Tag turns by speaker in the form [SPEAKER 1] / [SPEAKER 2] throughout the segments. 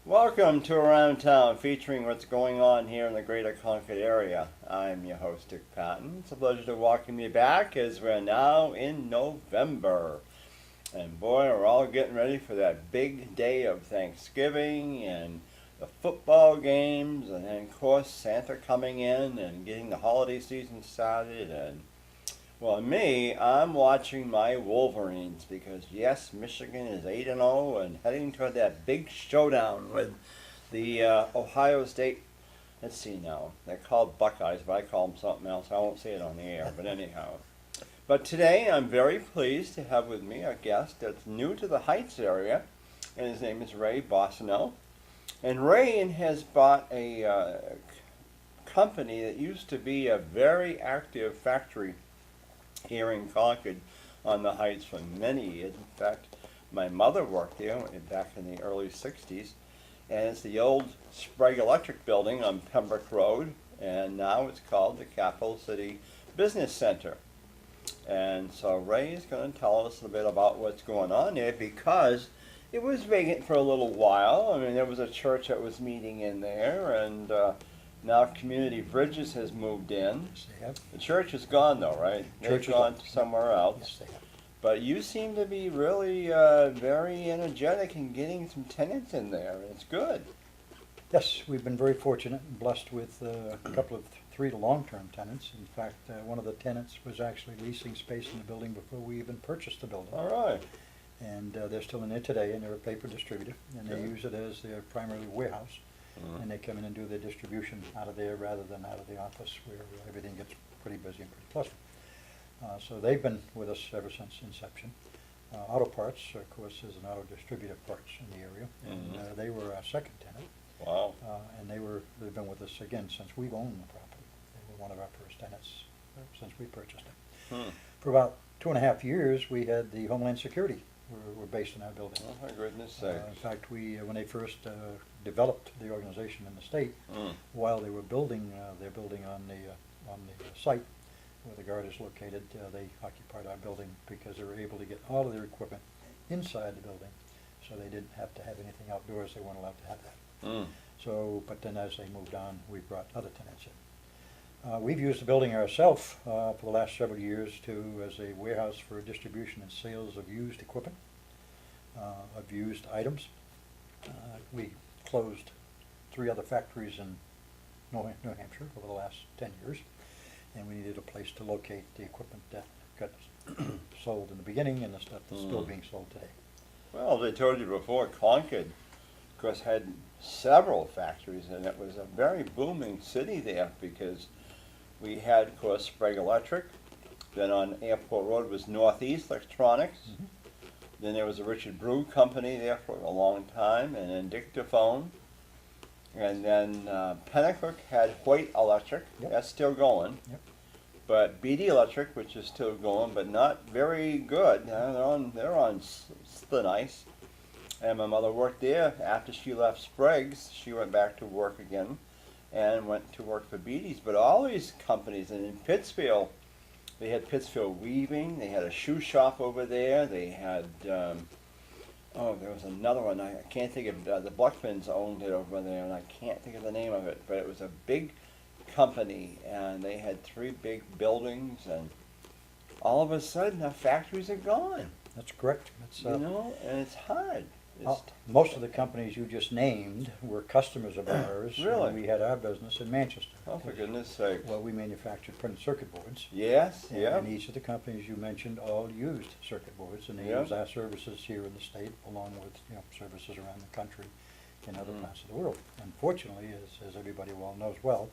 [SPEAKER 1] Welcome to Around Town, featuring what's going on here in the greater Concord area. I'm your host, Dick Patten. It's a pleasure to welcome you back as we're now in November. And boy, we're all getting ready for that big day of Thanksgiving and the football games, and then, of course, Santa coming in and getting the holiday season started. And well, me, I'm watching my Wolverines because, yes, Michigan is 8-0 and heading toward that big showdown with the Ohio State. Let's see now. They're called Buckeyes, but I call them something else. I won't say it on the air, but anyhow. But today I'm very pleased to have with me a guest that's new to the Heights area, and his name is Ray Boissoneau. And Ray has bought a company that used to be a very active factory here in Concord on the Heights for many years. In fact, my mother worked there back in the early 60s, and it's the old Sprague Electric building on Pembroke Road, and now it's called the Capital City Business Center. And so Ray is going to tell us a bit about what's going on there, because it was vacant for a little while. I mean, there was a church that was meeting in there, and now Community Bridges has moved in.
[SPEAKER 2] Yes, they have.
[SPEAKER 1] The church is gone though, right?
[SPEAKER 2] Church
[SPEAKER 1] They've
[SPEAKER 2] is
[SPEAKER 1] gone
[SPEAKER 2] gone.
[SPEAKER 1] somewhere else.
[SPEAKER 2] Yes, they have.
[SPEAKER 1] But you seem to be really very energetic in getting some tenants in there. It's good.
[SPEAKER 2] Yes, we've been very fortunate and blessed with a couple of three long-term tenants. In fact, one of the tenants was actually leasing space in the building before we even purchased the building.
[SPEAKER 1] All right.
[SPEAKER 2] And they're still in there today, and they're a paper distributor, and they
[SPEAKER 1] Good.
[SPEAKER 2] use it as their primary warehouse.
[SPEAKER 1] Mhm.
[SPEAKER 2] And they come in and do their distribution out of there rather than out of the office, where everything gets pretty busy and pretty pleasant. So they've been with us ever since inception. Auto Parts, of course, is an auto distributor of parts in the area, and
[SPEAKER 1] Mhm.
[SPEAKER 2] they were our second tenant.
[SPEAKER 1] Wow.
[SPEAKER 2] And they've been with us again since we've owned the property. They were one of our first tenants since we purchased it.
[SPEAKER 1] Hmm.
[SPEAKER 2] For about 2.5 years, we had the Homeland Security were based in our building.
[SPEAKER 1] Oh, my goodness sakes.
[SPEAKER 2] In fact, when they first developed the organization in the state,
[SPEAKER 1] Mm.
[SPEAKER 2] while they were building their building on the site where the guard is located, they occupied our building because they were able to get all of their equipment inside the building, so they didn't have to have anything outdoors. They weren't allowed to have that.
[SPEAKER 1] Mm.
[SPEAKER 2] So, but then as they moved on, we brought other tenants in. We've used the building ourselves for the last several years as a warehouse for distribution and sales of used equipment, of used items. We closed 3 other factories in New Hampshire over the last 10 years, and we needed a place to locate the equipment that got sold in the beginning and the stuff that's still being sold today.
[SPEAKER 1] Well, as I told you before, Concord, of course, had several factories, and it was a very booming city there because we had, of course, Sprague Electric. Then on Airport Road was Northeast Electronics.
[SPEAKER 2] Mhm.
[SPEAKER 1] Then there was a Richard Brew Company there for a long time, and then Dictaphone. And then Pennacook had Hoyt Electric.
[SPEAKER 2] Yep.
[SPEAKER 1] That's still going.
[SPEAKER 2] Yep.
[SPEAKER 1] But BD Electric, which is still going, but not very good. They're on thin ice. And my mother worked there. After she left Sprague's, she went back to work again and went to work for BD's. But all these companies, and in Pittsfield, they had Pittsfield Weaving. They had a shoe shop over there. They had, there was another one. I can't think of, the Blackmans owned it over there, and I can't think of the name of it. But it was a big company, and they had 3 big buildings, and all of a sudden the factories are gone.
[SPEAKER 2] That's correct. It's,
[SPEAKER 1] You know, and it's hard.
[SPEAKER 2] most of the companies you just named were customers of ours.
[SPEAKER 1] Really?
[SPEAKER 2] And we had our business in Manchester.
[SPEAKER 1] Oh, for goodness sake.
[SPEAKER 2] Well, we manufactured printed circuit boards.
[SPEAKER 1] Yes,
[SPEAKER 2] And,
[SPEAKER 1] yeah.
[SPEAKER 2] and each of the companies you mentioned all used circuit boards, and they
[SPEAKER 1] Yeah.
[SPEAKER 2] use our services here in the state, along with services around the country in other
[SPEAKER 1] Mm.
[SPEAKER 2] parts of the world. Unfortunately, as everybody well knows well,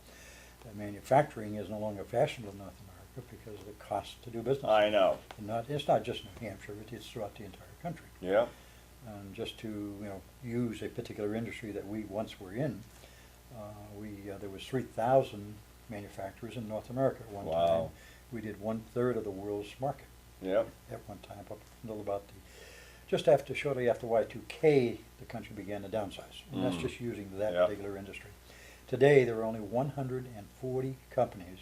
[SPEAKER 2] manufacturing is no longer fashionable in North America because of the cost to do business.
[SPEAKER 1] I know.
[SPEAKER 2] And it's not just New Hampshire; it's throughout the entire country.
[SPEAKER 1] Yeah.
[SPEAKER 2] And just to use a particular industry that we once were in, there was 3,000 manufacturers in North America at one
[SPEAKER 1] Wow.
[SPEAKER 2] time. We did 1/3 of the world's market
[SPEAKER 1] Yeah.
[SPEAKER 2] at one time, up until about shortly after Y2K, the country began to downsize. And that's
[SPEAKER 1] Mm.
[SPEAKER 2] just using that
[SPEAKER 1] Yeah.
[SPEAKER 2] particular industry. Today, there are only 140 companies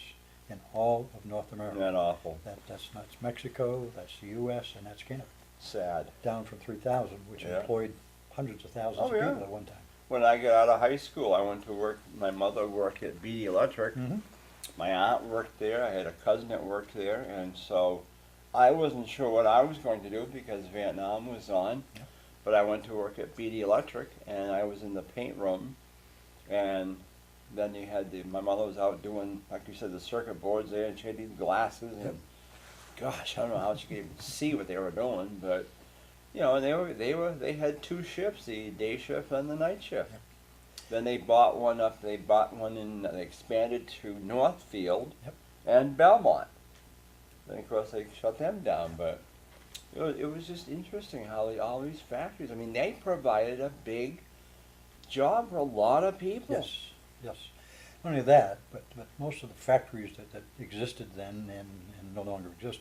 [SPEAKER 2] in all of North America.
[SPEAKER 1] Isn't that awful?
[SPEAKER 2] That's Mexico, that's the U.S., and that's Canada.
[SPEAKER 1] Sad.
[SPEAKER 2] Down from 3,000, which
[SPEAKER 1] Yeah.
[SPEAKER 2] employed hundreds of thousands
[SPEAKER 1] Oh,
[SPEAKER 2] of people
[SPEAKER 1] yeah.
[SPEAKER 2] at one time.
[SPEAKER 1] when I got out of high school, I went to work. My mother worked at BD Electric.
[SPEAKER 2] Mm-hmm.
[SPEAKER 1] My aunt worked there. I had a cousin that worked there, and so I wasn't sure what I was going to do because Vietnam was on.
[SPEAKER 2] Yeah.
[SPEAKER 1] But I went to work at BD Electric, and I was in the paint room, and then you had my mother was out doing, like you said, the circuit boards there, and she had these glasses, and
[SPEAKER 2] Yep.
[SPEAKER 1] gosh, I don't know how she could even see what they were doing, but you know, and they had two shifts, the day shift and the night shift.
[SPEAKER 2] Yep.
[SPEAKER 1] Then they bought one up. They bought one in. They expanded to Northfield
[SPEAKER 2] Yep.
[SPEAKER 1] and Belmont. Then of course they shut them down, but it was just interesting how all these factories. I mean, they provided a big job for a lot of people.
[SPEAKER 2] Yes, yes. Not only that, but most of the factories that existed then and no longer exist,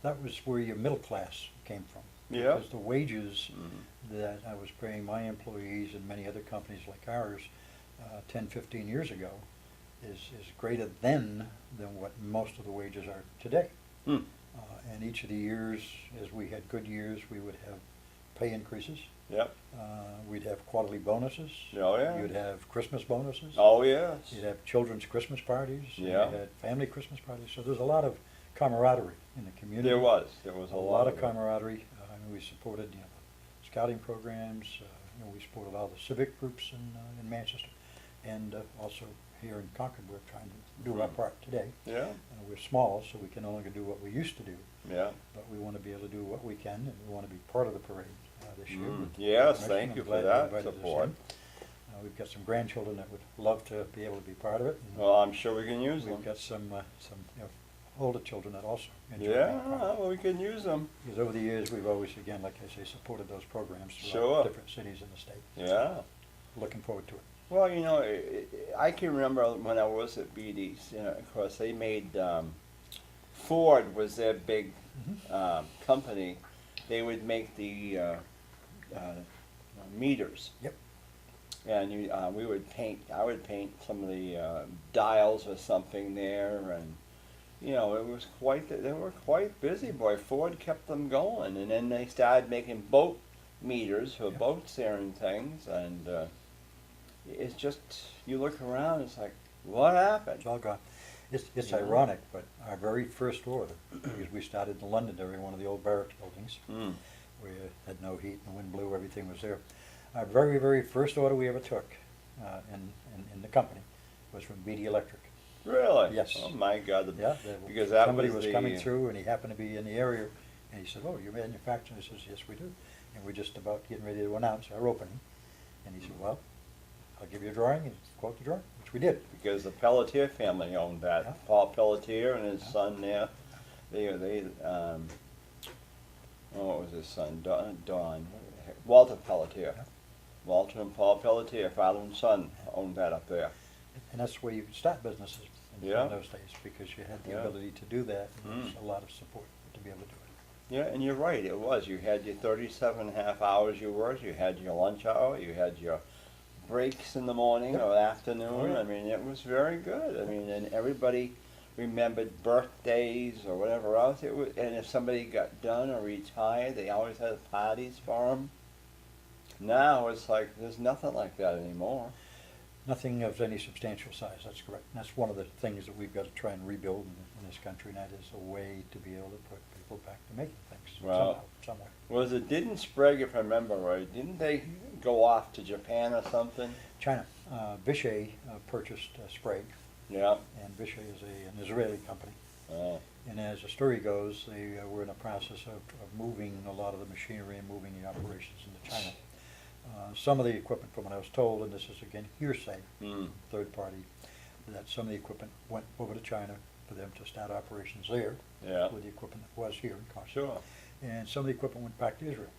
[SPEAKER 2] that was where your middle class came from.
[SPEAKER 1] Yeah.
[SPEAKER 2] Because the wages
[SPEAKER 1] Mhm.
[SPEAKER 2] that I was paying my employees and many other companies like ours 10, 15 years ago is greater then than what most of the wages are today.
[SPEAKER 1] Hmm.
[SPEAKER 2] And each of the years, as we had good years, we would have pay increases.
[SPEAKER 1] Yep.
[SPEAKER 2] We'd have quarterly bonuses.
[SPEAKER 1] Oh yeah.
[SPEAKER 2] You'd have Christmas bonuses.
[SPEAKER 1] Oh yes.
[SPEAKER 2] You'd have children's Christmas parties.
[SPEAKER 1] Yeah.
[SPEAKER 2] You had family Christmas parties. So there's a lot of camaraderie in the community.
[SPEAKER 1] There was a
[SPEAKER 2] a lot of
[SPEAKER 1] it.
[SPEAKER 2] camaraderie. I mean, we supported scouting programs. We supported all the civic groups in Manchester, and also here in Concord, we're trying to do our part today.
[SPEAKER 1] Yeah.
[SPEAKER 2] We're small, so we can no longer do what we used to do,
[SPEAKER 1] Yeah.
[SPEAKER 2] but we want to be able to do what we can, and we want to be part of the parade this year. with
[SPEAKER 1] Yes,
[SPEAKER 2] permission.
[SPEAKER 1] thank
[SPEAKER 2] I'm
[SPEAKER 1] you for
[SPEAKER 2] glad
[SPEAKER 1] that
[SPEAKER 2] invited us
[SPEAKER 1] support.
[SPEAKER 2] in. We've got some grandchildren that would love to be able to be part of it. And
[SPEAKER 1] Well, I'm sure we can use
[SPEAKER 2] we've
[SPEAKER 1] them.
[SPEAKER 2] got some older children that also enjoy being
[SPEAKER 1] Yeah,
[SPEAKER 2] part of it.
[SPEAKER 1] well, we can use them.
[SPEAKER 2] Because over the years, we've always, again, like I say, supported those programs throughout
[SPEAKER 1] Sure.
[SPEAKER 2] different cities in the state.
[SPEAKER 1] Yeah.
[SPEAKER 2] Looking forward to it.
[SPEAKER 1] Well, you know, I can remember when I was at BD's, you know, of course, they made, Ford was their big company. They would make the meters.
[SPEAKER 2] Yep.
[SPEAKER 1] And we would paint, I would paint some of the dials or something there, and, you know, it was they were quite busy, boy. Ford kept them going, and then they started making boat meters for
[SPEAKER 2] Yep.
[SPEAKER 1] boats there and things, and it's just, you look around, it's like, what happened?
[SPEAKER 2] It's all gone. It's
[SPEAKER 1] Yeah.
[SPEAKER 2] ironic, but our very first order, because we started in Londonderry, one of the old barracks buildings,
[SPEAKER 1] Mm.
[SPEAKER 2] we had no heat, and the wind blew, everything was there. Our very, very first order we ever took in the company was from BD Electric.
[SPEAKER 1] Really?
[SPEAKER 2] Yes.
[SPEAKER 1] Oh my God.
[SPEAKER 2] Yeah,
[SPEAKER 1] Because that
[SPEAKER 2] somebody
[SPEAKER 1] was
[SPEAKER 2] was
[SPEAKER 1] the-
[SPEAKER 2] coming through, and he happened to be in the area, and he said, "Oh, you manufacture?" I says, "Yes, we do." And we're just about getting ready to announce our opening, and he said, "Well, I'll give you a drawing and quote the drawing," which we did.
[SPEAKER 1] Because the Pelletier family owned that.
[SPEAKER 2] Yeah.
[SPEAKER 1] Paul Pelletier and his
[SPEAKER 2] Yeah.
[SPEAKER 1] son there. What was his son? Don. Walter Pelletier.
[SPEAKER 2] Yeah.
[SPEAKER 1] Walter and Paul Pelletier, father and son, owned that up there.
[SPEAKER 2] And that's where you could start businesses
[SPEAKER 1] Yeah.
[SPEAKER 2] in those days, because you had the
[SPEAKER 1] Yeah.
[SPEAKER 2] ability to do that, and there was
[SPEAKER 1] Mm.
[SPEAKER 2] a lot of support to be able to do it.
[SPEAKER 1] Yeah, and you're right, it was. You had your 37.5 hours you worked, you had your lunch hour, you had your breaks in the morning
[SPEAKER 2] Yep.
[SPEAKER 1] or afternoon.
[SPEAKER 2] Oh, yeah.
[SPEAKER 1] I mean, it was very good. I mean, and everybody remembered birthdays or whatever else. It was, and if somebody got done or retired, they always had parties for them. Now it's like there's nothing like that anymore.
[SPEAKER 2] Nothing of any substantial size, that's correct. And that's one of the things that we've got to try and rebuild in this country, and that is a way to be able to put people back to making things
[SPEAKER 1] Well,
[SPEAKER 2] somehow, somewhere.
[SPEAKER 1] Was it didn't Sprague, if I remember right? Didn't they go off to Japan or something?
[SPEAKER 2] China, Vichy purchased Sprague,
[SPEAKER 1] Yeah.
[SPEAKER 2] and Vichy is an Israeli company.
[SPEAKER 1] Oh.
[SPEAKER 2] And as the story goes, they were in the process of moving a lot of the machinery and moving the operations into China. Some of the equipment, from what I was told, and this is again hearsay,
[SPEAKER 1] Mm.
[SPEAKER 2] third party, that some of the equipment went over to China for them to start operations there
[SPEAKER 1] Yeah.
[SPEAKER 2] with the equipment that was here in Concord.
[SPEAKER 1] Sure.
[SPEAKER 2] And some of the equipment went back to Israel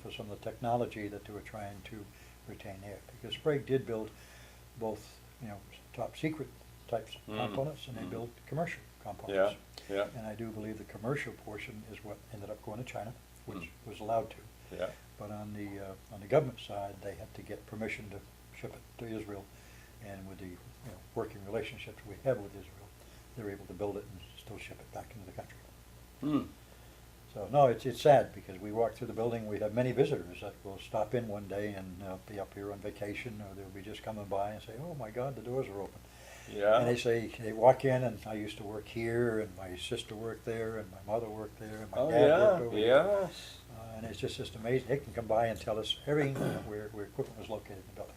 [SPEAKER 2] for some of the technology that they were trying to retain there. Because Sprague did build both, top secret types of
[SPEAKER 1] Mm.
[SPEAKER 2] components, and they
[SPEAKER 1] Mm.
[SPEAKER 2] built commercial components.
[SPEAKER 1] Yeah. Yeah.
[SPEAKER 2] And I do believe the commercial portion is what ended up going to China, which
[SPEAKER 1] Mm.
[SPEAKER 2] was allowed to.
[SPEAKER 1] Yeah.
[SPEAKER 2] But on the government side, they had to get permission to ship it to Israel, and with the working relationships we have with Israel, they're able to build it and still ship it back into the country.
[SPEAKER 1] Hmm.
[SPEAKER 2] So So, no, it's sad because we walk through the building, we have many visitors that will stop in one day and be up here on vacation, or they'll be just coming by and say, oh my God, the doors are open.
[SPEAKER 1] Yeah.
[SPEAKER 2] And they say, they walk in, and I used to work here, and my sister worked there, and my mother worked there, and my
[SPEAKER 1] Oh,
[SPEAKER 2] dad
[SPEAKER 1] yeah,
[SPEAKER 2] worked over here.
[SPEAKER 1] yes.
[SPEAKER 2] And it's just amazing. They can come by and tell us everything, where equipment was located in the building.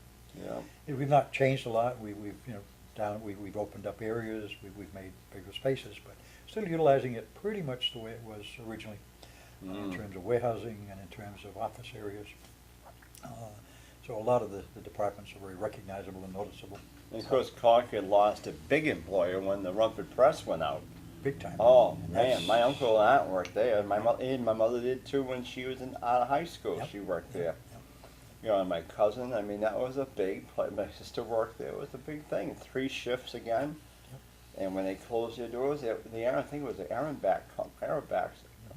[SPEAKER 1] Yeah.
[SPEAKER 2] We've not changed a lot. We've we've opened up areas. We've made bigger spaces, but still utilizing it pretty much the way it was originally, in terms of warehousing and in terms of office areas. So a lot of the departments are very recognizable and noticeable.
[SPEAKER 1] And of course, Concord lost a big employer when the Rumford Press went out.
[SPEAKER 2] Big time.
[SPEAKER 1] Oh
[SPEAKER 2] And
[SPEAKER 1] man,
[SPEAKER 2] that's-
[SPEAKER 1] my uncle and aunt worked there. My mother did too when she was out of high school.
[SPEAKER 2] Yep.
[SPEAKER 1] She worked there.
[SPEAKER 2] Yep.
[SPEAKER 1] You know, and my cousin. I mean, that was a big place. My sister worked there. It was a big thing. 3 shifts again.
[SPEAKER 2] Yep.
[SPEAKER 1] And when they closed their doors, I think it was the Aronbacks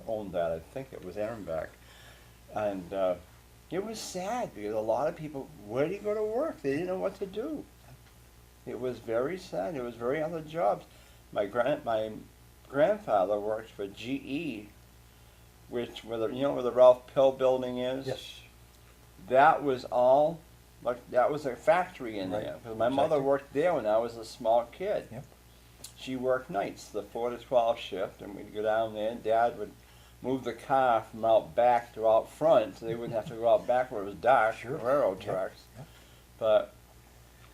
[SPEAKER 1] owned that. I think it was Aronback, and it was sad because a lot of people, where do you go to work? They didn't know what to do. It was very sad. It was very other jobs. My grandfather worked for GE, where the Ralph Pill building is.
[SPEAKER 2] Yes.
[SPEAKER 1] That was all, like, that was a factory in
[SPEAKER 2] Right.
[SPEAKER 1] there. 'Cause my mother
[SPEAKER 2] Exactly.
[SPEAKER 1] worked there when I was a small kid.
[SPEAKER 2] Yep.
[SPEAKER 1] She worked nights, the 4 to 12 shift, and we'd go down there. Dad would move the car from out back to out front, so they wouldn't have to go out back where it was dark,
[SPEAKER 2] Sure.
[SPEAKER 1] railroad
[SPEAKER 2] Yep.
[SPEAKER 1] tracks.
[SPEAKER 2] Yep.
[SPEAKER 1] But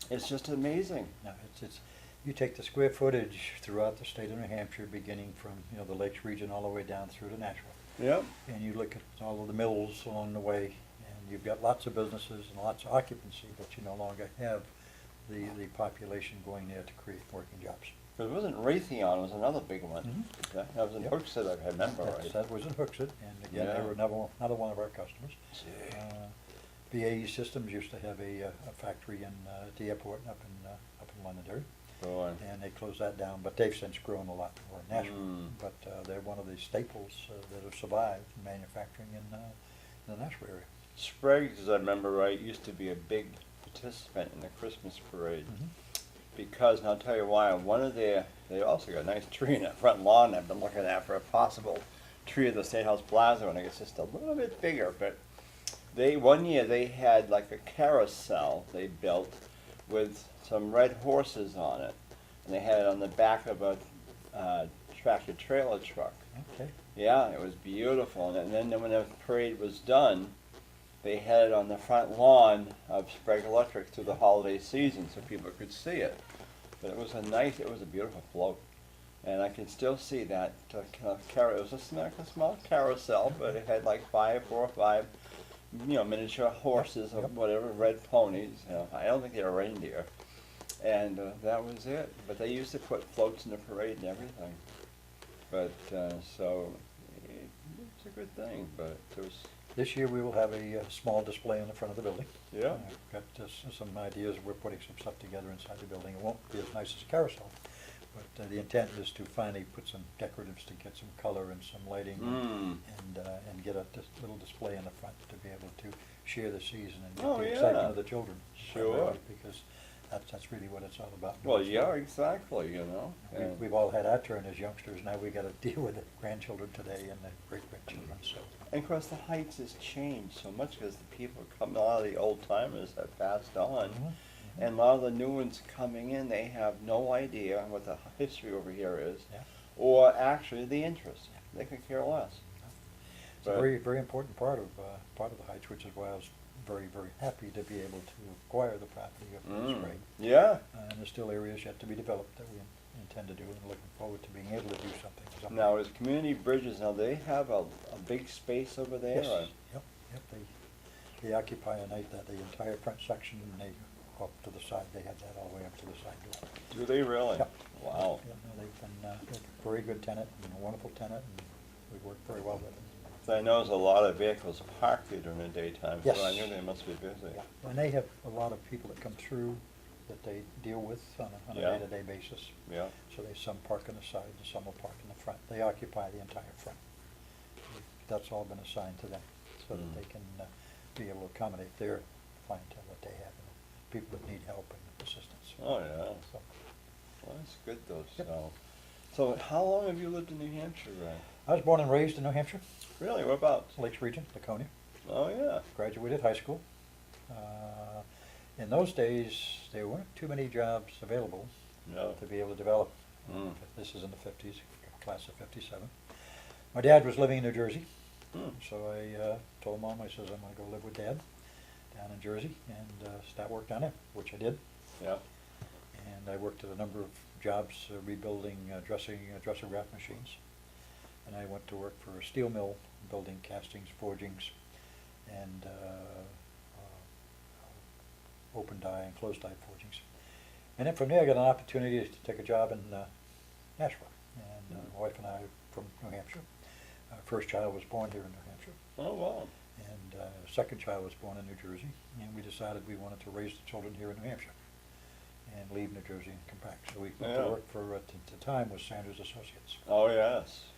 [SPEAKER 1] it's just amazing.
[SPEAKER 2] No, it's you take the square footage throughout the state of New Hampshire, beginning from the Lakes region all the way down through to Nashville,
[SPEAKER 1] Yep.
[SPEAKER 2] and you look at all of the mills along the way, and you've got lots of businesses and lots of occupancy, but you no longer have the population going there to create working jobs.
[SPEAKER 1] It wasn't Raytheon, it was another big one.
[SPEAKER 2] Mhm.
[SPEAKER 1] That was in
[SPEAKER 2] Yep.
[SPEAKER 1] Hooksett, if I remember right.
[SPEAKER 2] That was in Hooksett, and again, they
[SPEAKER 1] Yeah.
[SPEAKER 2] were another one of our customers.
[SPEAKER 1] Gee.
[SPEAKER 2] BAE Systems used to have a factory at the airport up in Londonderry,
[SPEAKER 1] Boy.
[SPEAKER 2] and they closed that down, but they've since grown a lot more in Nashville.
[SPEAKER 1] Mm.
[SPEAKER 2] But they're one of the staples that have survived in manufacturing in the Nashville area.
[SPEAKER 1] Sprague's, as I remember right, used to be a big participant in the Christmas parade.
[SPEAKER 2] Mhm.
[SPEAKER 1] Because, and I'll tell you why, they also got a nice tree in that front lawn I've been looking at for a possible tree of the State House Plaza, and it's just a little bit bigger, but one year they had like a carousel they built with some red horses on it, and they had it on the back of a tractor trailer truck.
[SPEAKER 2] Okay.
[SPEAKER 1] Yeah, it was beautiful, and then when the parade was done, they had it on the front lawn of Sprague Electric through the holiday season so people could see it. But it was a beautiful float. And I can still see that it was a small carousel, but it had like 4 or 5, miniature horses or
[SPEAKER 2] Yep.
[SPEAKER 1] whatever, red ponies. I don't think they were reindeer. And that was it. But they used to put floats in the parade and everything. But, so, it's a good thing, but it was...
[SPEAKER 2] This year we will have a small display in the front of the building.
[SPEAKER 1] Yeah.
[SPEAKER 2] I've got some ideas. We're putting some stuff together inside the building. It won't be as nice as a carousel, but the intent is to finally put some decoratives to get some color and some lighting and get this little display in the front to be able to share the season and get
[SPEAKER 1] Oh,
[SPEAKER 2] the
[SPEAKER 1] yeah.
[SPEAKER 2] excitement of the children.
[SPEAKER 1] Sure.
[SPEAKER 2] Because that's really what it's all about.
[SPEAKER 1] Well, yeah, exactly,
[SPEAKER 2] We've all had our turn as youngsters. Now we got to deal with the grandchildren today and the great-grandchildren. So.
[SPEAKER 1] And of course, the Heights has changed so much because the people coming, a lot of the old timers have passed on.
[SPEAKER 2] Mhm.
[SPEAKER 1] And a lot of the new ones coming in, they have no idea what the history over here is,
[SPEAKER 2] Yeah.
[SPEAKER 1] or actually the interest. They could care less.
[SPEAKER 2] It's a very, very important part of the Heights, which is why I was very, very happy to be able to acquire the property of Sprague.
[SPEAKER 1] Yeah.
[SPEAKER 2] And there's still areas yet to be developed that we intend to do, and looking forward to being able to do something.
[SPEAKER 1] Now, as Community Bridges, now they have a big space over there?
[SPEAKER 2] Yes,
[SPEAKER 1] or-
[SPEAKER 2] yep, they occupy the entire front section, and they go up to the side, they have that all the way up to the side door.
[SPEAKER 1] Do they really?
[SPEAKER 2] Yep.
[SPEAKER 1] Wow.
[SPEAKER 2] Yeah, no, they've been they're a very good tenant, and a wonderful tenant, and we've worked very well with them.
[SPEAKER 1] So I know there's a lot of vehicles parked there during the daytime, so
[SPEAKER 2] Yes.
[SPEAKER 1] I knew they must be busy.
[SPEAKER 2] Yeah, and they have a lot of people that come through that they deal with on a
[SPEAKER 1] Yeah.
[SPEAKER 2] day-to-day basis.
[SPEAKER 1] Yeah.
[SPEAKER 2] So they, some park on the side and some will park in the front. They occupy the entire front. That's all been assigned to them so that they can be able to accommodate their clientele that they have, people that need help and assistance.
[SPEAKER 1] Oh, yeah.
[SPEAKER 2] So,
[SPEAKER 1] Well, that's good though,
[SPEAKER 2] Yep.
[SPEAKER 1] so. So how long have you lived in New Hampshire, Ray?
[SPEAKER 2] I was born and raised in New Hampshire,
[SPEAKER 1] Really? Whereabouts?
[SPEAKER 2] Lakes Region, Laconia.
[SPEAKER 1] Oh, yeah.
[SPEAKER 2] Graduated high school. In those days, there weren't too many jobs available
[SPEAKER 1] No.
[SPEAKER 2] to be able to develop.
[SPEAKER 1] Mm.
[SPEAKER 2] This is in the 50s, class of 57. My dad was living in New Jersey, so I told Mom, I says, I'm going to go live with Dad down in Jersey and start work down there, which I did.
[SPEAKER 1] Yeah.
[SPEAKER 2] And I worked at a number of jobs rebuilding dresser wrap machines. And I went to work for a steel mill, building castings, forgings, and open die and closed die forgings. And then from there I got an opportunity to take a job in Nashville. And my wife and I are from New Hampshire. Our first child was born here in New Hampshire.
[SPEAKER 1] Oh, wow.
[SPEAKER 2] And second child was born in New Jersey. And we decided we wanted to raise the children here in New Hampshire and leave New Jersey and come back. So we went to work for, at the time, was Sanders Associates.
[SPEAKER 1] Oh, yes.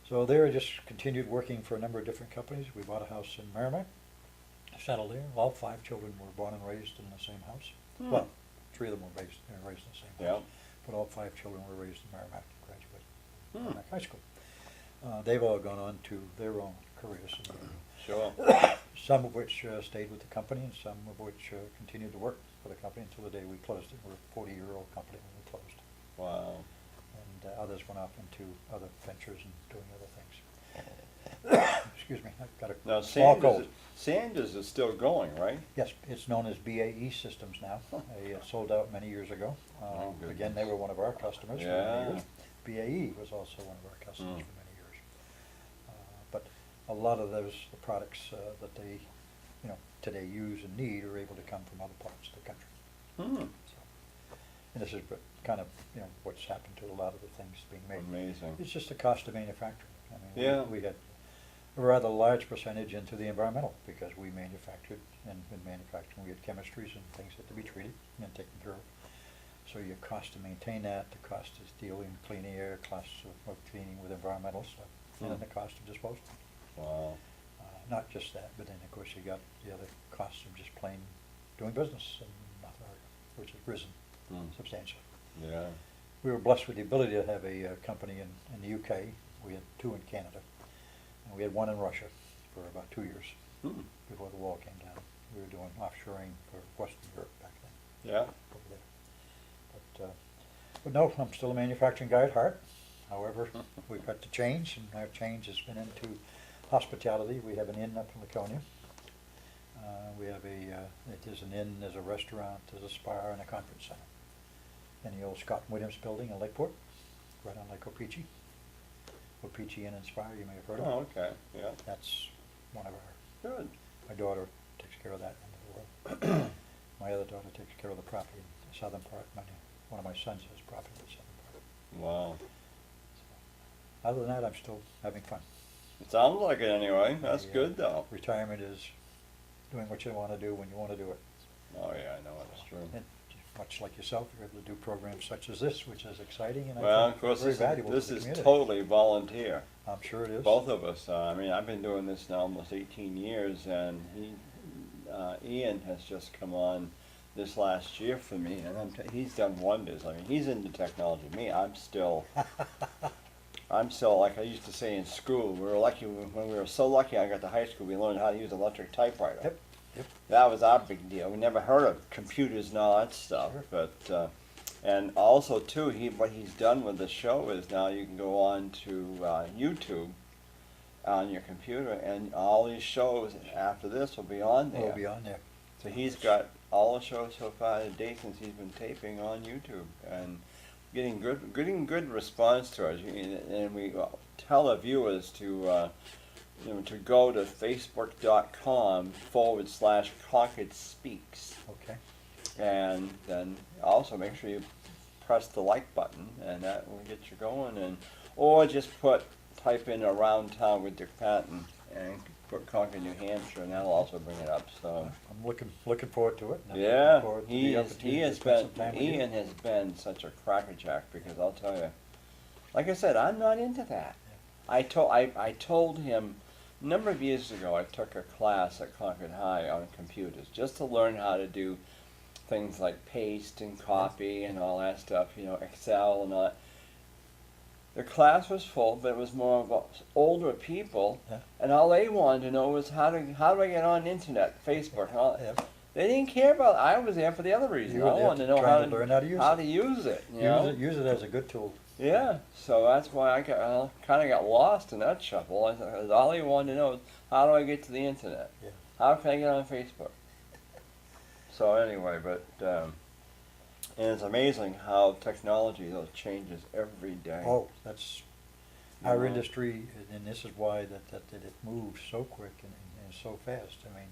[SPEAKER 2] So there I just continued working for a number of different companies. We bought a house in Merrimack, settled there. All 5 children were born and raised in the same house. Well, 3 of them were raised in the same house. But all 5 children were raised in Merrimack and graduated Merrimack High School. They've all gone on to their own careers.
[SPEAKER 1] Sure.
[SPEAKER 2] Some of which stayed with the company and some of which continued to work for the company until the day we closed it. We're a 40-year-old company when we closed.
[SPEAKER 1] Wow.
[SPEAKER 2] And others went off into other ventures and doing other things. Excuse me, I've got a
[SPEAKER 1] Now,
[SPEAKER 2] small cold.
[SPEAKER 1] Sanders is still going, right?
[SPEAKER 2] Yes, it's known as BAE Systems now. They sold out many years ago.
[SPEAKER 1] Oh,
[SPEAKER 2] Again, they were one of our customers for many years. BAE was also one of our customers for many years. But a lot of those the products that they, today use and need are able to come from other parts of the country. So, and this is kind of what's happened to a lot of the things being made.
[SPEAKER 1] Amazing.
[SPEAKER 2] It's just the cost of manufacturing. I mean, we had a rather large percentage into the environmental because we manufactured, and in manufacturing we had chemistries and things that had to be treated and taken care of. So your cost to maintain that, the cost of dealing with clean air, costs of cleaning with environmental stuff, and then the cost of disposal.
[SPEAKER 1] Wow.
[SPEAKER 2] Not just that, but then of course you got the other costs of just plain doing business in North America, which has risen substantially.
[SPEAKER 1] Yeah.
[SPEAKER 2] We were blessed with the ability to have a company in the UK. We had 2 in Canada. And we had 1 in Russia for about 2 years before the wall came down. We were doing offshoring for Western Europe back then.
[SPEAKER 1] Yeah.
[SPEAKER 2] Over there. But no, I'm still a manufacturing guy at heart. However, we've got to change, and our change has been into hospitality. We have an inn up in Laconia. We have it is an inn, there's a restaurant, there's a spa, and a conference center. In the old Scott and Williams building in Lakeport, right on Lake Opeechee. Opeechee Inn and Spa, you may have heard of.
[SPEAKER 1] Oh, okay. Yeah.
[SPEAKER 2] That's one of our.
[SPEAKER 1] Good.
[SPEAKER 2] My daughter takes care of that end of the world. My other daughter takes care of the property in the southern part. One of my sons has property in the southern part.
[SPEAKER 1] Wow.
[SPEAKER 2] So, other than that, I'm still having fun.
[SPEAKER 1] It sounds like it anyway. That's good though.
[SPEAKER 2] Retirement is doing what you want to do when you want to do it.
[SPEAKER 1] Oh yeah, I know that's true.
[SPEAKER 2] And much like yourself, you're able to do programs such as this, which is exciting and
[SPEAKER 1] Well,
[SPEAKER 2] I
[SPEAKER 1] of
[SPEAKER 2] think
[SPEAKER 1] course,
[SPEAKER 2] very valuable
[SPEAKER 1] this
[SPEAKER 2] to the
[SPEAKER 1] is
[SPEAKER 2] community.
[SPEAKER 1] totally volunteer.
[SPEAKER 2] I'm sure it is.
[SPEAKER 1] Both of us. I mean, I've been doing this now almost 18 years, and Ian has just come on this last year for me, and he's done wonders. I mean, he's into technology. Me, I'm still like I used to say in school. We were lucky when we were so lucky. I got to high school. We learned how to use an electric typewriter.
[SPEAKER 2] Yep.
[SPEAKER 1] That was our big deal. We never heard of computers and all that stuff.
[SPEAKER 2] Sure.
[SPEAKER 1] But and also too, what he's done with the show is now you can go on to YouTube on your computer, and all these shows after this will be on there.
[SPEAKER 2] Will be on there.
[SPEAKER 1] So he's got all the shows so far to date since he's been taping on YouTube, and getting good response to us. And we tell the viewers to to go to facebook.com/Concord Speaks.
[SPEAKER 2] Okay.
[SPEAKER 1] And then also make sure you press the like button, and that will get you going. Or just type in Around Town with Dick Patten and put Concord, New Hampshire, and that'll also bring it up. So
[SPEAKER 2] I'm looking forward to it. I'm
[SPEAKER 1] yeah,
[SPEAKER 2] looking forward to the opportunity to spend some time with you.
[SPEAKER 1] Ian has been such a crackerjack, because I'll tell you, like I said, I'm not into that. I told him a number of years ago, I took a class at Concord High on computers just to learn how to do things like paste and copy and all that stuff, Excel and all that. the class was full, but it was more of older people,
[SPEAKER 2] Yeah.
[SPEAKER 1] and all they wanted to know was how do I get on the internet, Facebook, and all.
[SPEAKER 2] Yeah.
[SPEAKER 1] They didn't care about. I was there for the other reason.
[SPEAKER 2] You were
[SPEAKER 1] I
[SPEAKER 2] there
[SPEAKER 1] wanted to know
[SPEAKER 2] trying to learn how to use
[SPEAKER 1] how
[SPEAKER 2] it.
[SPEAKER 1] to use it. You know?
[SPEAKER 2] Use it as a good tool.
[SPEAKER 1] Yeah, so that's why I kind of got lost in that shuffle. I thought all they wanted to know is how do I get to the internet?
[SPEAKER 2] Yeah.
[SPEAKER 1] How can I get on Facebook? So anyway, but and it's amazing how technology changes every day.
[SPEAKER 2] Oh, that's
[SPEAKER 1] You
[SPEAKER 2] our
[SPEAKER 1] know?
[SPEAKER 2] industry, and this is why that it moves so quick and so fast. I mean,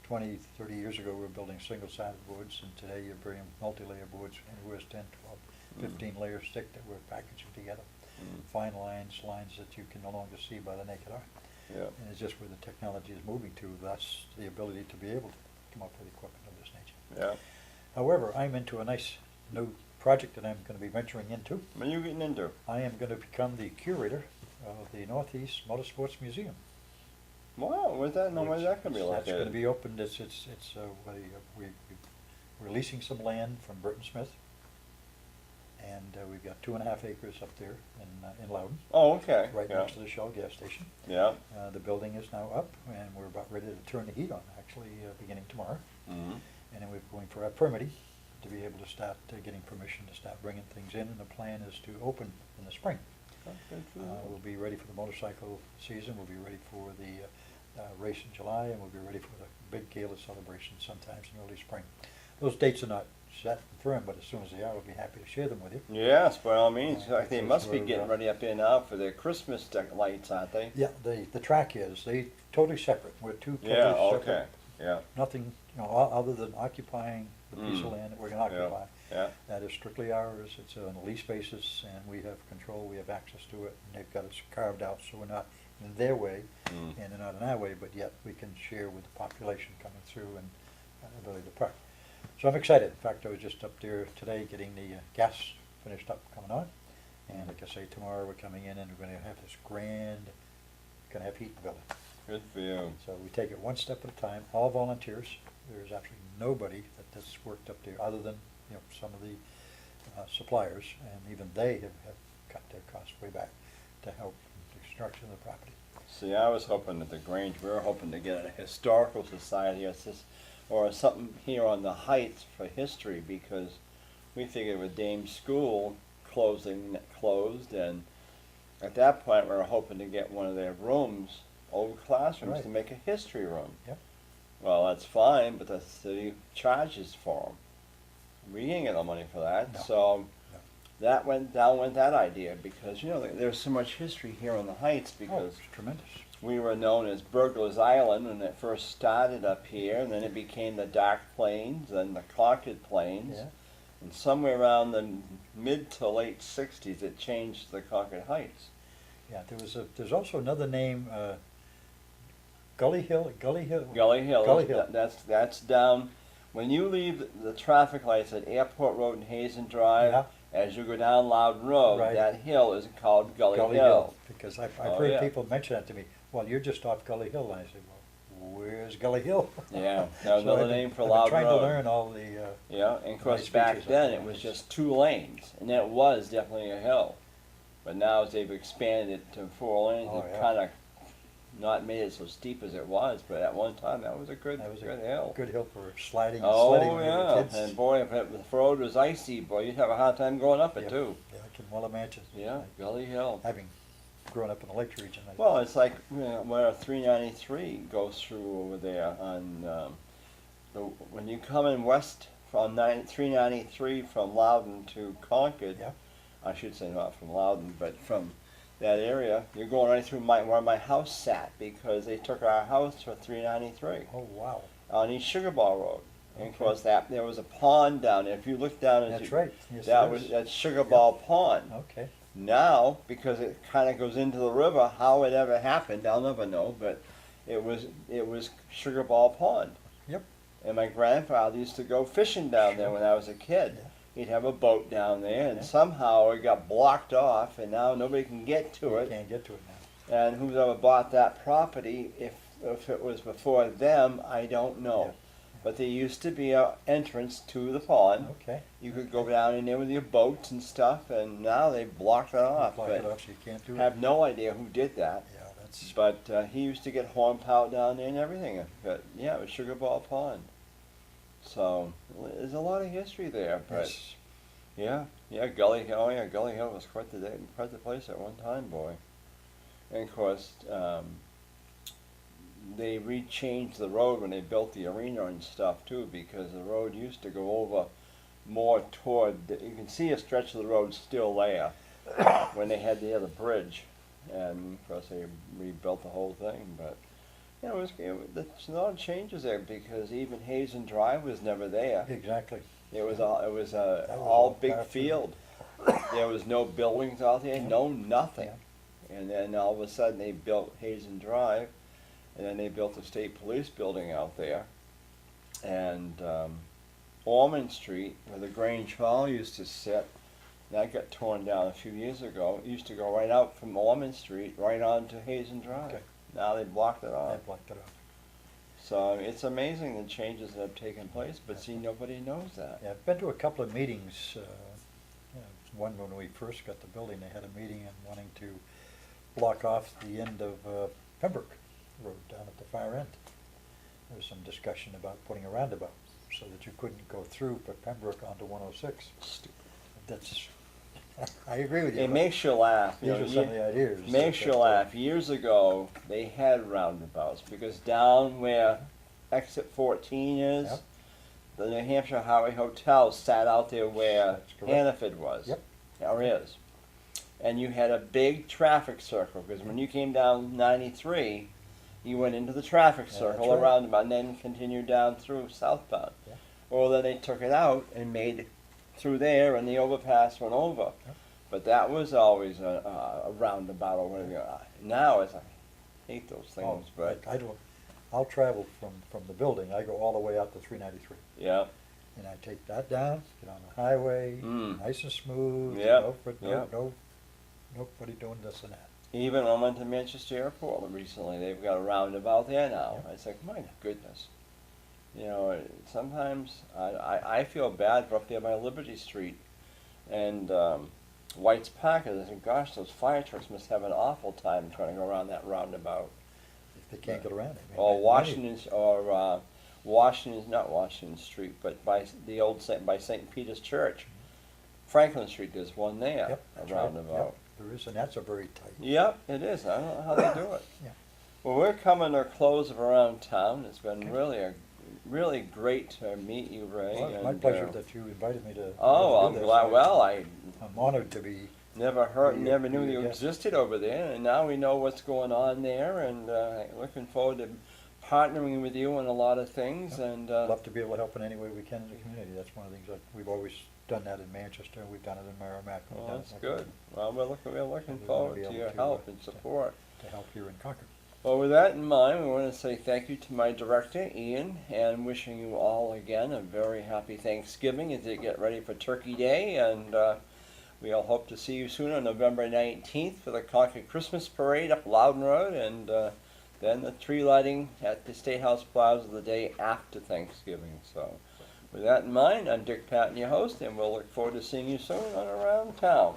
[SPEAKER 2] 20, 30 years ago we were building single-sided boards, and today you're bringing multi-layer boards, anywhere 10, 12, 15 layers thick that we're packaging together. Fine lines that you can no longer see by the naked eye.
[SPEAKER 1] Yeah.
[SPEAKER 2] And it's just where the technology is moving to, thus the ability to be able to come up with equipment of this nature.
[SPEAKER 1] Yeah.
[SPEAKER 2] However, I'm into a nice new project that I'm going to be venturing into.
[SPEAKER 1] What are you getting into?
[SPEAKER 2] I am going to become the curator of the Northeast Motorsports Museum.
[SPEAKER 1] Wow, where's that? No, where's that going to be
[SPEAKER 2] That's
[SPEAKER 1] located?
[SPEAKER 2] going to be opened. We're releasing some land from Burton Smith, and we've got 2.5 acres up there in Loudon,
[SPEAKER 1] Oh, okay.
[SPEAKER 2] right
[SPEAKER 1] yeah.
[SPEAKER 2] next to the Shell gas station.
[SPEAKER 1] Yeah.
[SPEAKER 2] The building is now up, and we're about ready to turn the heat on, actually, beginning tomorrow.
[SPEAKER 1] Mm-hmm.
[SPEAKER 2] And then we're going for our permitting to be able to start getting permission to start bringing things in, and the plan is to open in the spring. We'll be ready for the motorcycle season, we'll be ready for the race in July, and we'll be ready for the big gala celebration sometimes in early spring. Those dates are not set and firm, but as soon as they are, we'll be happy to share them with you.
[SPEAKER 1] Yes, by all means. In fact, they
[SPEAKER 2] because
[SPEAKER 1] must be
[SPEAKER 2] we're,
[SPEAKER 1] getting ready up there now for their Christmas lights, aren't they?
[SPEAKER 2] Yeah, the track is, they totally separate, we're two totally
[SPEAKER 1] Yeah,
[SPEAKER 2] separate.
[SPEAKER 1] okay. Yeah,
[SPEAKER 2] Nothing, other than occupying the piece of land that we're gonna occupy.
[SPEAKER 1] yeah.
[SPEAKER 2] That is strictly ours, it's on a lease basis, and we have control, we have access to it, and they've got it carved out, so we're not in their way,
[SPEAKER 1] Mm.
[SPEAKER 2] and they're not in our way, but yet we can share with the population coming through and ability to park. So I'm excited. In fact, I was just up there today getting the gas finished up coming on, and like I say, tomorrow we're coming in and we're gonna have this gonna have heat in the building.
[SPEAKER 1] Good for you.
[SPEAKER 2] So we take it one step at a time, all volunteers. There's absolutely nobody that's worked up there other than, some of the suppliers, and even they have cut their costs way back to help the construction of the property.
[SPEAKER 1] See, I was hoping at the Grange, we were hoping to get a historical society or something here on the Heights for history, because we figured with Dame's School closed, and at that point we were hoping to get one of their rooms, old classrooms,
[SPEAKER 2] Right.
[SPEAKER 1] to make a history room.
[SPEAKER 2] Yep.
[SPEAKER 1] Well, that's fine, but the city charges for them. We didn't get no money for that,
[SPEAKER 2] No.
[SPEAKER 1] so
[SPEAKER 2] No.
[SPEAKER 1] that went down with that idea, because there's so much history here on the Heights,
[SPEAKER 2] Oh,
[SPEAKER 1] because
[SPEAKER 2] it's tremendous.
[SPEAKER 1] we were known as Burglar's Island when it first started up here, and then it became the Dark Plains and the Concord Plains.
[SPEAKER 2] Yeah.
[SPEAKER 1] And somewhere around the mid to late 60s, it changed to the Concord Heights.
[SPEAKER 2] Yeah, there's also another name, Gully Hill.
[SPEAKER 1] Gully Hill.
[SPEAKER 2] Gully Hill.
[SPEAKER 1] That's down. When you leave the traffic lights at Airport Road and Hazen Drive,
[SPEAKER 2] Yeah.
[SPEAKER 1] as you go down Loudon Road,
[SPEAKER 2] Right.
[SPEAKER 1] that hill is called Gully
[SPEAKER 2] Gully
[SPEAKER 1] Hill.
[SPEAKER 2] Hill, because I've
[SPEAKER 1] Oh,
[SPEAKER 2] heard
[SPEAKER 1] yeah.
[SPEAKER 2] people mention that to me. Well, you're just off Gully Hill, and I said, well, where's Gully Hill?
[SPEAKER 1] Yeah, that was
[SPEAKER 2] So
[SPEAKER 1] another
[SPEAKER 2] I've been-
[SPEAKER 1] name for
[SPEAKER 2] I've been
[SPEAKER 1] Loudon
[SPEAKER 2] trying
[SPEAKER 1] Road.
[SPEAKER 2] to learn all the,
[SPEAKER 1] Yeah, and of course
[SPEAKER 2] nice
[SPEAKER 1] back
[SPEAKER 2] features of
[SPEAKER 1] then
[SPEAKER 2] the
[SPEAKER 1] it was
[SPEAKER 2] place.
[SPEAKER 1] just 2 lanes, and it was definitely a hill. But now as they've expanded it to 4 lanes,
[SPEAKER 2] Oh,
[SPEAKER 1] they've
[SPEAKER 2] yeah.
[SPEAKER 1] kind of not made it so steep as it was. But at one time, that was a good
[SPEAKER 2] that was
[SPEAKER 1] good
[SPEAKER 2] a
[SPEAKER 1] hill.
[SPEAKER 2] good hill for sliding and
[SPEAKER 1] Oh
[SPEAKER 2] sledding when we were
[SPEAKER 1] yeah,
[SPEAKER 2] kids.
[SPEAKER 1] and boy, if the road was icy, boy, you'd have a hard time going up it
[SPEAKER 2] Yeah.
[SPEAKER 1] too.
[SPEAKER 2] Yeah, I can well imagine.
[SPEAKER 1] Yeah, Gully Hill.
[SPEAKER 2] Having grown up in the Lakes region.
[SPEAKER 1] Well, it's like where 393 goes through over there on when you come in west from 393 from Loudon to Concord.
[SPEAKER 2] Yeah.
[SPEAKER 1] I should say not from Loudon, but from that area. You're going right through where my house sat, because they took our house for 393
[SPEAKER 2] Oh, wow.
[SPEAKER 1] on East Sugar Ball Road. And of
[SPEAKER 2] Okay.
[SPEAKER 1] course, there was a pond down there. If you look down, as
[SPEAKER 2] That's
[SPEAKER 1] you,
[SPEAKER 2] right. Yes,
[SPEAKER 1] that
[SPEAKER 2] it
[SPEAKER 1] was
[SPEAKER 2] is.
[SPEAKER 1] that's Sugar Ball Pond.
[SPEAKER 2] Okay.
[SPEAKER 1] Now, because it kind of goes into the river, how it ever happened, I'll never know. But it was Sugar Ball Pond.
[SPEAKER 2] Yep.
[SPEAKER 1] And my grandfather used to go fishing down there
[SPEAKER 2] Sure.
[SPEAKER 1] when I was a kid.
[SPEAKER 2] Yeah.
[SPEAKER 1] He'd have a boat down there, and
[SPEAKER 2] Yeah.
[SPEAKER 1] somehow it got blocked off, and now nobody can get to
[SPEAKER 2] You
[SPEAKER 1] it.
[SPEAKER 2] can't get to it now.
[SPEAKER 1] And who's ever bought that property, if it was before them, I don't know. But there used to be a entrance to the pond.
[SPEAKER 2] Okay.
[SPEAKER 1] You could go down in there with your boats and stuff, and now they blocked it off.
[SPEAKER 2] Block it off so you can't do it.
[SPEAKER 1] Have no idea who did that.
[SPEAKER 2] Yeah, that's.
[SPEAKER 1] But he used to get hornpout down there and everything. But yeah, it was Sugar Ball Pond. So there's a lot of history there. But
[SPEAKER 2] Yes.
[SPEAKER 1] yeah, Gully Hill. Oh yeah, Gully Hill was quite the place at one time, boy. And of course, they rechanged the road when they built the arena and stuff too, because the road used to go over more toward. You can see a stretch of the road still there when they had the other bridge, and of course they rebuilt the whole thing. But you know, there's a lot of changes there because even Hazen Drive was never there.
[SPEAKER 2] Exactly.
[SPEAKER 1] It was all big field. There was no buildings out there, no nothing.
[SPEAKER 2] Yeah.
[SPEAKER 1] And then all of a sudden they built Hazen Drive, and then they built the state police building out there. And Ormond Street, where the Grange Hall used to sit, that got torn down a few years ago. It used to go right out from Ormond Street right on to Hazen Drive.
[SPEAKER 2] Okay.
[SPEAKER 1] Now they blocked it off.
[SPEAKER 2] They blocked it off.
[SPEAKER 1] So it's amazing the changes that have taken place, but see, nobody knows that.
[SPEAKER 2] Yeah, I've been to a couple of meetings. One when we first got the building, they had a meeting and wanting to block off the end of Pembroke Road down at the far end. There was some discussion about putting a roundabout so that you couldn't go through from Pembroke onto 106.
[SPEAKER 1] Stupid.
[SPEAKER 2] That's. I agree with you.
[SPEAKER 1] It makes you laugh.
[SPEAKER 2] These are some of the ideas.
[SPEAKER 1] Makes you laugh. Years ago, they had roundabouts because down where exit 14 is,
[SPEAKER 2] Yep.
[SPEAKER 1] the New Hampshire Highway Hotel sat out there where
[SPEAKER 2] That's correct.
[SPEAKER 1] Hannaford was.
[SPEAKER 2] Yep.
[SPEAKER 1] Or is. And you had a big traffic circle because when you came down 93, you went into the traffic
[SPEAKER 2] Yeah,
[SPEAKER 1] circle
[SPEAKER 2] that's right.
[SPEAKER 1] around and then continued down through southbound.
[SPEAKER 2] Yeah.
[SPEAKER 1] Well, then they took it out and made through there, and the overpass went over.
[SPEAKER 2] Yep.
[SPEAKER 1] But that was always a roundabout or whatever. Now I hate those things. But
[SPEAKER 2] I don't. I'll travel from the building. I go all the way out to 393.
[SPEAKER 1] yeah,
[SPEAKER 2] And I take that down, get on the highway,
[SPEAKER 1] Mm.
[SPEAKER 2] nice and smooth.
[SPEAKER 1] Yep,
[SPEAKER 2] Nobody doing this and that.
[SPEAKER 1] even I went to Manchester Airport recently. They've got a roundabout there now.
[SPEAKER 2] Yeah.
[SPEAKER 1] I was like, my goodness. You know, sometimes I feel bad for up there by Liberty Street and White's Park. I think, gosh, those fire trucks must have an awful time trying to go around that roundabout.
[SPEAKER 2] If they can't get around it.
[SPEAKER 1] Or Washington's not Washington Street, but by the old by St. Peter's Church, Franklin Street. There's one there,
[SPEAKER 2] Yep,
[SPEAKER 1] a
[SPEAKER 2] that's right.
[SPEAKER 1] roundabout.
[SPEAKER 2] Yep, there is, and that's a very tight.
[SPEAKER 1] Yep, it is. I don't know how they do it.
[SPEAKER 2] Yeah.
[SPEAKER 1] Well, we're coming to a close of Around Town. It's been
[SPEAKER 2] Okay.
[SPEAKER 1] really great to meet you, Ray.
[SPEAKER 2] Well, it's my
[SPEAKER 1] and,
[SPEAKER 2] pleasure that you invited me to.
[SPEAKER 1] Oh,
[SPEAKER 2] do
[SPEAKER 1] I'm
[SPEAKER 2] this.
[SPEAKER 1] glad. Well, I
[SPEAKER 2] I'm honored to be.
[SPEAKER 1] never knew you
[SPEAKER 2] Yeah.
[SPEAKER 1] existed over there, and now we know what's going on there, and looking forward to partnering with you on a lot of things.
[SPEAKER 2] Yep.
[SPEAKER 1] And
[SPEAKER 2] Love to be able to help in any way we can in the community. That's one of the things that we've always done that in Manchester. We've done it in Merrimack. we've
[SPEAKER 1] well,
[SPEAKER 2] done
[SPEAKER 1] that's
[SPEAKER 2] it
[SPEAKER 1] good. Well, we're looking
[SPEAKER 2] We wanna
[SPEAKER 1] forward
[SPEAKER 2] be
[SPEAKER 1] to
[SPEAKER 2] able
[SPEAKER 1] your
[SPEAKER 2] to,
[SPEAKER 1] help and support.
[SPEAKER 2] to help here in Concord.
[SPEAKER 1] Well, with that in mind, we want to say thank you to my director, Ian, and wishing you all again a very happy Thanksgiving as you get ready for Turkey Day. And we all hope to see you soon on November 19th for the Concord Christmas Parade up Loudon Road, and then the tree lighting at the State House Plaza the day after Thanksgiving. So, with that in mind, I'm Dick Patten, your host, and we'll look forward to seeing you soon on Around Town.